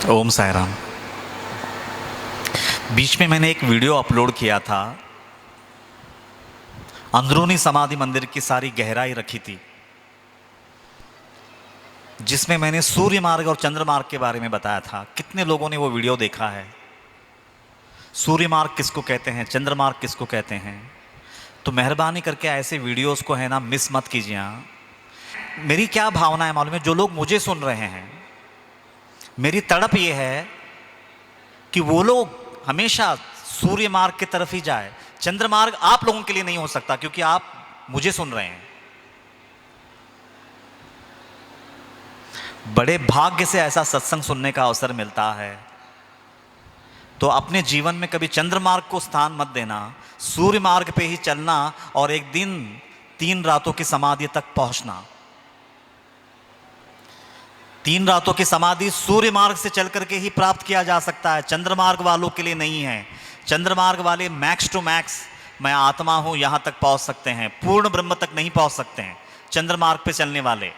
ओम साई राम। बीच में मैंने एक वीडियो अपलोड किया था, अंदरूनी समाधि मंदिर की सारी गहराई रखी थी, जिसमें मैंने सूर्य मार्ग और चंद्र मार्ग के बारे में बताया था। कितने लोगों ने वो वीडियो देखा है? सूर्य मार्ग किसको कहते हैं, चंद्र मार्ग किसको कहते हैं? तो मेहरबानी करके ऐसे वीडियोस को है ना मिस मत कीजिए। मेरी क्या भावना है मालूम है? जो लोग मुझे सुन रहे हैं, मेरी तड़प ये है कि वो लोग हमेशा सूर्य मार्ग की तरफ ही जाए। चंद्र मार्ग आप लोगों के लिए नहीं हो सकता, क्योंकि आप मुझे सुन रहे हैं। बड़े भाग्य से ऐसा सत्संग सुनने का अवसर मिलता है, तो अपने जीवन में कभी चंद्र मार्ग को स्थान मत देना, सूर्य मार्ग पे ही चलना और एक दिन 3 रातों की समाधि तक पहुंचना। 3 रातों की समाधि सूर्य मार्ग से चल करके ही प्राप्त किया जा सकता है, चंद्र मार्ग वालों के लिए नहीं है। चंद्र मार्ग वाले मैक्स टू मैक्स मैं आत्मा हूं यहां तक पहुंच सकते हैं, पूर्ण ब्रह्म तक नहीं पहुंच सकते हैं चंद्र मार्ग पे चलने वाले।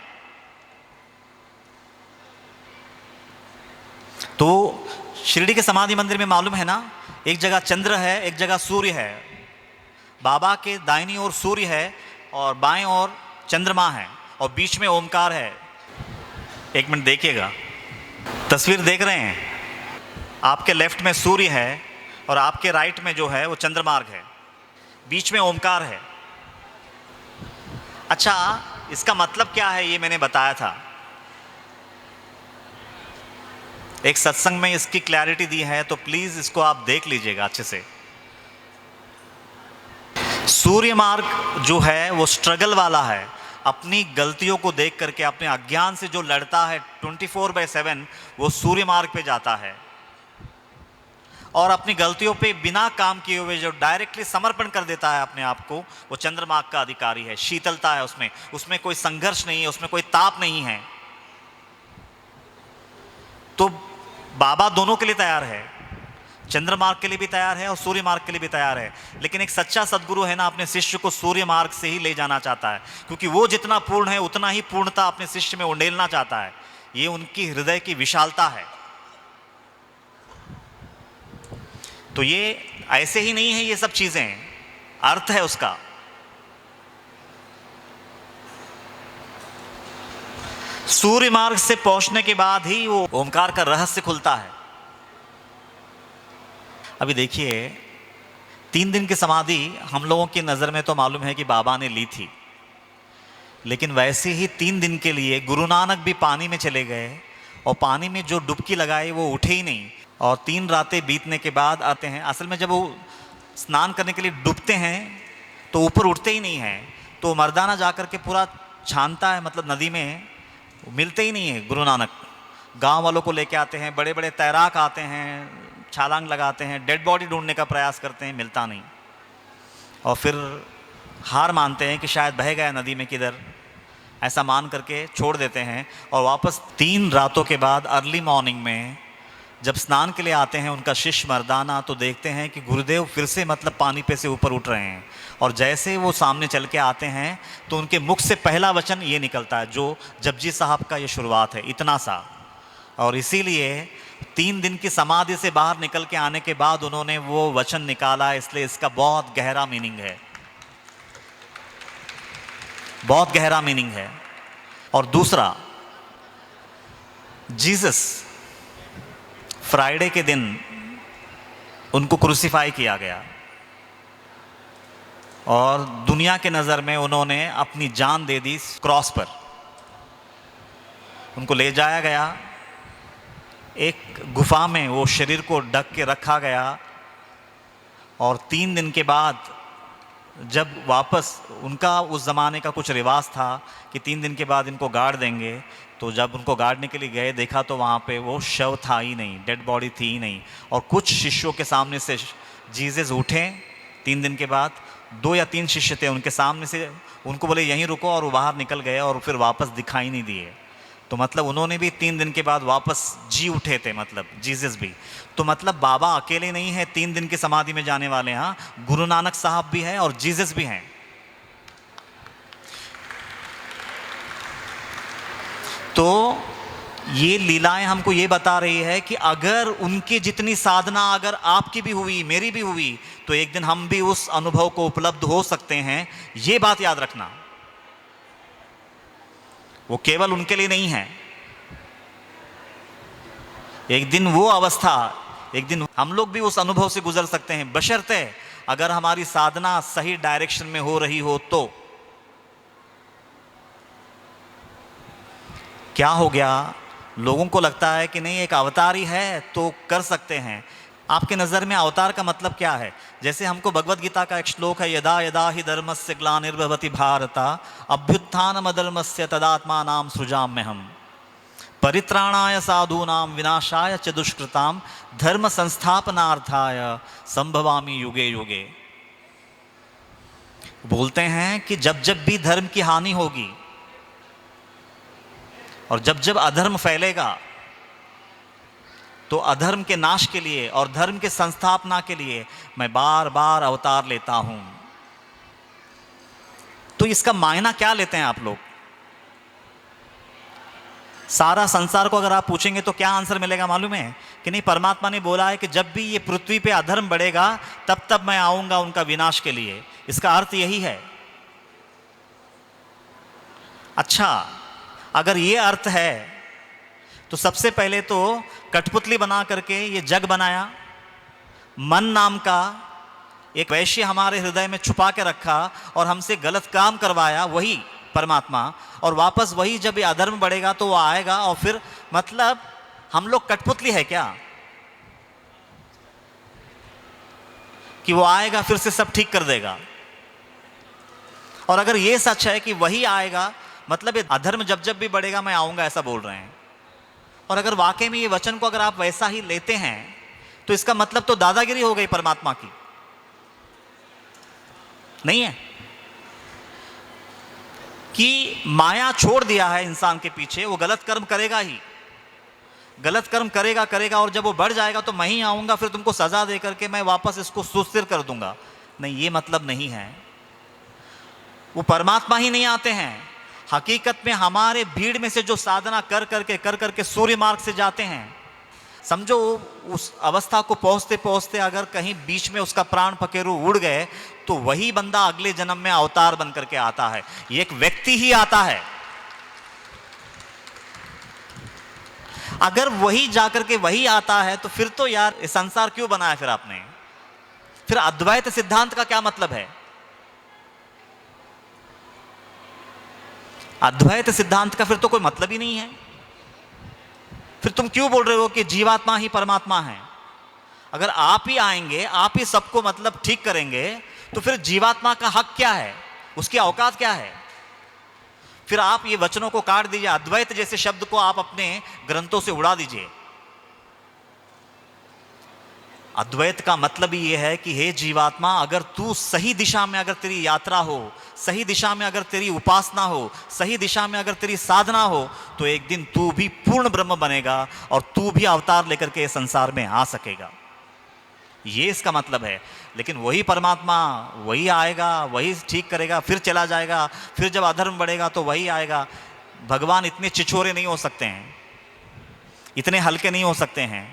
तो शिरडी के समाधि मंदिर में मालूम है ना, एक जगह चंद्र है, एक जगह सूर्य है। बाबा के दाहिनी ओर सूर्य है और बाएं ओर चंद्रमा है और बीच में ओमकार है। एक मिनट देखिएगा, तस्वीर देख रहे हैं? आपके लेफ्ट में सूर्य है और आपके राइट में जो है वो चंद्रमार्ग है, बीच में ओमकार है। अच्छा, इसका मतलब क्या है ये मैंने बताया था। एक सत्संग में इसकी क्लैरिटी दी है, तो प्लीज इसको आप देख लीजिएगा अच्छे से। सूर्य मार्ग जो है वो स्ट्रगल वाला है, अपनी गलतियों को देख करके अपने अज्ञान से जो लड़ता है 24/7, वो सूर्य मार्ग पे जाता है। और अपनी गलतियों पे बिना काम किए हुए जो डायरेक्टली समर्पण कर देता है अपने आप को, वो चंद्र मार्ग का अधिकारी है। शीतलता है उसमें, उसमें कोई संघर्ष नहीं है, उसमें कोई ताप नहीं है। तो बाबा दोनों के लिए तैयार है, चंद्र मार्ग के लिए भी तैयार है और सूर्य मार्ग के लिए भी तैयार है। लेकिन एक सच्चा सदगुरु है ना, अपने शिष्य को सूर्य मार्ग से ही ले जाना चाहता है, क्योंकि वो जितना पूर्ण है उतना ही पूर्णता अपने शिष्य में उंडेलना चाहता है। ये उनकी हृदय की विशालता है। तो ये ऐसे ही नहीं है, ये सब चीजें अर्थ है उसका। सूर्य मार्ग से पहुंचने के बाद ही वो ओमकार का रहस्य खुलता है। अभी देखिए, 3 दिन की समाधि हम लोगों की नज़र में तो मालूम है कि बाबा ने ली थी, लेकिन वैसे ही 3 दिन के लिए गुरु नानक भी पानी में चले गए और पानी में जो डुबकी लगाई वो उठे ही नहीं। और 3 रातें बीतने के बाद आते हैं। असल में जब वो स्नान करने के लिए डूबते हैं तो ऊपर उठते ही नहीं हैं, तो मर्दाना जाकर के पूरा छानता है, मतलब नदी में मिलते ही नहीं है गुरु नानक। गांव वालों को लेके आते हैं, बड़े बड़े तैराक आते हैं, छलांग लगाते हैं, डेड बॉडी ढूंढने का प्रयास करते हैं, मिलता नहीं। और फिर हार मानते हैं कि शायद बह गया नदी में किधर, ऐसा मान करके छोड़ देते हैं। और वापस 3 रातों के बाद अर्ली मॉर्निंग में जब स्नान के लिए आते हैं उनका शिष्य मर्दाना, तो देखते हैं कि गुरुदेव फिर से मतलब पानी पे से ऊपर उठ रहे हैं। और जैसे वो सामने चल के आते हैं तो उनके मुख से पहला वचन ये निकलता है, जो जपजी साहब का ये शुरुआत है, इतना सा। और इसीलिए 3 दिन की समाधि से बाहर निकल के आने के बाद उन्होंने वो वचन निकाला, इसलिए इसका बहुत गहरा मीनिंग है, बहुत गहरा मीनिंग है। और दूसरा, जीसस फ्राइडे के दिन उनको क्रूसीफाई किया गया और दुनिया के नज़र में उन्होंने अपनी जान दे दी क्रॉस पर। उनको ले जाया गया, एक गुफा में वो शरीर को ढक के रखा गया। और 3 दिन के बाद जब वापस, उनका उस ज़माने का कुछ रिवाज था कि 3 दिन के बाद इनको गाड़ देंगे, तो जब उनको गाड़ने के लिए गए देखा तो वहाँ पे वो शव था ही नहीं, डेड बॉडी थी ही नहीं। और कुछ शिष्यों के सामने से जीसस उठे 3 दिन के बाद, 2 या 3 शिष्य थे उनके सामने से, उनको बोले यहीं रुको, और वो बाहर निकल गए और फिर वापस दिखाई नहीं दिए। तो मतलब उन्होंने भी 3 दिन के बाद वापस जी उठे थे, मतलब जीसस भी। तो मतलब बाबा अकेले नहीं है 3 दिन की समाधि में जाने वाले, हाँ, गुरु नानक साहब भी हैं और जीसस भी हैं। तो ये लीलाएं हमको ये बता रही है कि अगर उनकी जितनी साधना अगर आपकी भी हुई, मेरी भी हुई, तो एक दिन हम भी उस अनुभव को उपलब्ध हो सकते हैं। ये बात याद रखना, वो केवल उनके लिए नहीं है। एक दिन वो अवस्था, एक दिन हम लोग भी उस अनुभव से गुजर सकते हैं, बशर्ते अगर हमारी साधना सही डायरेक्शन में हो रही हो। तो क्या हो गया, लोगों को लगता है कि नहीं एक अवतार ही है तो कर सकते हैं। आपके नज़र में अवतार का मतलब क्या है? जैसे हमको भगवत गीता का एक श्लोक है, यदा यदा हि धर्मस्य ग्लानिर्भवति भारत अभ्युत्थानमधर्मस्य तदात्मानां सृजाम्यहम् परित्राणाय साधूनां विनाशाय च दुष्कृतां धर्म संस्थापनार्थाय संभवामि युगे युगे। बोलते हैं कि जब जब भी धर्म की हानि होगी और जब जब अधर्म फैलेगा, तो अधर्म के नाश के लिए और धर्म के संस्थापना के लिए मैं बार बार अवतार लेता हूं। तो इसका मायना क्या लेते हैं आप लोग? सारा संसार को अगर आप पूछेंगे तो क्या आंसर मिलेगा मालूम है? कि नहीं, परमात्मा ने बोला है कि जब भी ये पृथ्वी पे अधर्म बढ़ेगा तब तब मैं आऊंगा उनका विनाश के लिए। इसका अर्थ यही है। अच्छा, अगर ये अर्थ है तो सबसे पहले तो कठपुतली बना करके ये जग बनाया, मन नाम का एक वैश्य हमारे हृदय में छुपा के रखा और हमसे गलत काम करवाया, वही परमात्मा। और वापस वही जब ये अधर्म बढ़ेगा तो वो आएगा और फिर मतलब हम लोग कठपुतली है क्या कि वो आएगा फिर से सब ठीक कर देगा? और अगर ये सच है कि वही आएगा, मतलब ये अधर्म जब जब भी बढ़ेगा मैं आऊंगा, ऐसा बोल रहे हैं। और अगर वाकई में ये वचन को अगर आप वैसा ही लेते हैं तो इसका मतलब तो दादागिरी हो गई परमात्मा की, नहीं है? कि माया छोड़ दिया है इंसान के पीछे, वो गलत कर्म करेगा ही, गलत कर्म करेगा और जब वो बढ़ जाएगा तो मैं ही आऊंगा फिर तुमको सजा दे करके मैं वापस इसको सुस्थिर कर दूंगा। नहीं, ये मतलब नहीं है। वो परमात्मा ही नहीं आते हैं। हकीकत में हमारे भीड़ में से जो साधना कर करके सूर्य मार्ग से जाते हैं, समझो उस अवस्था को पहुंचते पहुंचते अगर कहीं बीच में उसका प्राण पखेरु उड़ गए तो वही बंदा अगले जन्म में अवतार बन करके आता है। ये एक व्यक्ति ही आता है। अगर वही जाकर के वही आता है तो फिर तो यार ये संसार क्यों बनाया फिर आपने? फिर अद्वैत सिद्धांत का क्या मतलब है? अद्वैत सिद्धांत का फिर तो कोई मतलब ही नहीं है। फिर तुम क्यों बोल रहे हो कि जीवात्मा ही परमात्मा है? अगर आप ही आएंगे, आप ही सबको मतलब ठीक करेंगे, तो फिर जीवात्मा का हक क्या है? उसकी औकात क्या है? फिर आप ये वचनों को काट दीजिए, अद्वैत जैसे शब्द को आप अपने ग्रंथों से उड़ा दीजिए। अद्वैत का मतलब ही यह है कि हे जीवात्मा, अगर तू सही दिशा में अगर तेरी यात्रा हो, सही दिशा में अगर तेरी उपासना हो, सही दिशा में अगर तेरी साधना हो, तो एक दिन तू भी पूर्ण ब्रह्म बनेगा और तू भी अवतार लेकर के संसार में आ सकेगा। ये इसका मतलब है। लेकिन वही परमात्मा वही आएगा, वही ठीक करेगा, फिर चला जाएगा, फिर जब अधर्म बढ़ेगा तो वही आएगा। भगवान इतने छिछोरे नहीं हो सकते हैं, इतने हल्के नहीं हो सकते हैं।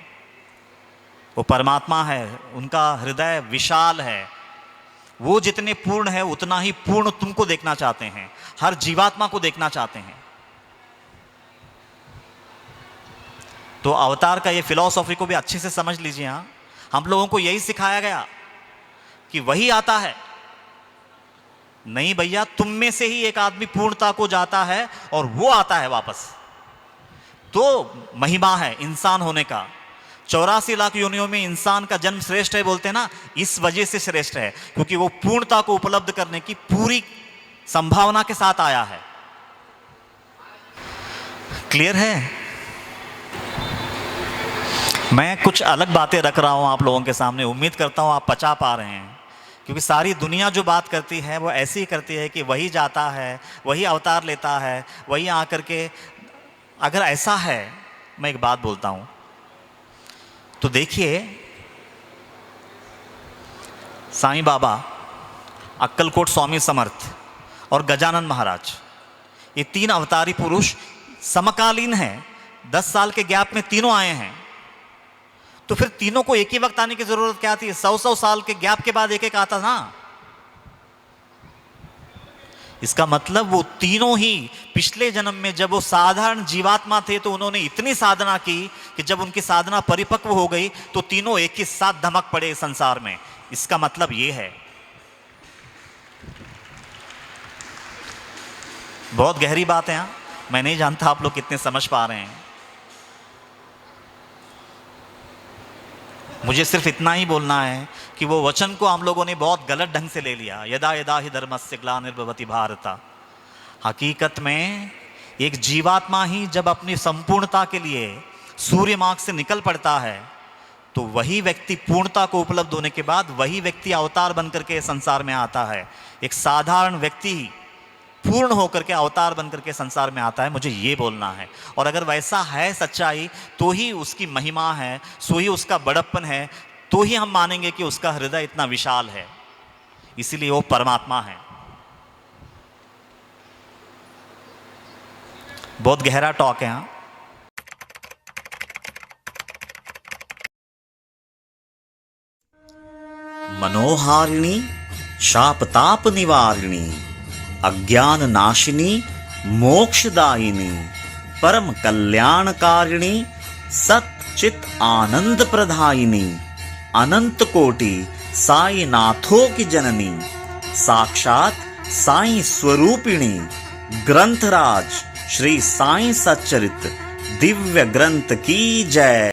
वो परमात्मा है, उनका हृदय विशाल है। वो जितने पूर्ण है उतना ही पूर्ण तुमको देखना चाहते हैं, हर जीवात्मा को देखना चाहते हैं। तो अवतार का ये फिलॉसफी को भी अच्छे से समझ लीजिए। हाँ, हम लोगों को यही सिखाया गया कि वही आता है। नहीं भैया, तुम में से ही एक आदमी पूर्णता को जाता है और वो आता है वापस। तो महिमा है इंसान होने का। 84 लाख योनियों में इंसान का जन्म श्रेष्ठ है बोलते हैं ना, इस वजह से श्रेष्ठ है क्योंकि वो पूर्णता को उपलब्ध करने की पूरी संभावना के साथ आया है। क्लियर है? मैं कुछ अलग बातें रख रहा हूं आप लोगों के सामने, उम्मीद करता हूं आप पचा पा रहे हैं, क्योंकि सारी दुनिया जो बात करती है वो ऐसी ही करती है कि वही जाता है, वही अवतार लेता है, वही आकर के। अगर ऐसा है, मैं एक बात बोलता हूं, तो देखिए साईं बाबा, अक्कलकोट स्वामी समर्थ और गजानन महाराज, ये तीन अवतारी पुरुष समकालीन हैं, 10 साल के गैप में तीनों आए हैं, तो फिर तीनों को एक ही वक्त आने की जरूरत क्या थी? 100 साल के गैप के बाद एक एक आता ना। इसका मतलब वो तीनों ही पिछले जन्म में जब वो साधारण जीवात्मा थे तो उन्होंने इतनी साधना की कि जब उनकी साधना परिपक्व हो गई तो तीनों एक ही साथ धमक पड़े इस संसार में। इसका मतलब ये है। बहुत गहरी बात है। मैं नहीं जानता आप लोग कितने समझ पा रहे हैं। मुझे सिर्फ इतना ही बोलना है कि वो वचन को हम लोगों ने बहुत गलत ढंग से ले लिया। यदा यदा ही धर्मस्य ग्लानिर्भवति भारत। हकीकत में एक जीवात्मा ही जब अपनी संपूर्णता के लिए सूर्य मार्ग से निकल पड़ता है तो वही व्यक्ति पूर्णता को उपलब्ध होने के बाद वही व्यक्ति अवतार बनकर के संसार में आता है। एक साधारण व्यक्ति पूर्ण होकर के अवतार बनकर के संसार में आता है। मुझे ये बोलना है। और अगर वैसा है सच्चाई तो ही उसकी महिमा है, सो ही उसका बड़प्पन है, तो ही हम मानेंगे कि उसका हृदय इतना विशाल है। इसीलिए वो परमात्मा है। बहुत गहरा टॉक है। हाँ, मनोहारिणी शापताप निवारिणी अज्ञान नाशिनी मोक्षदायिनी परम कल्याणकारिणी सच्चित आनंद प्रदायिनी अनंत कोटि साई नाथों की जननी साक्षात साई स्वरूपिणी ग्रंथराज श्री साई सच्चरित दिव्य ग्रंथ की जय।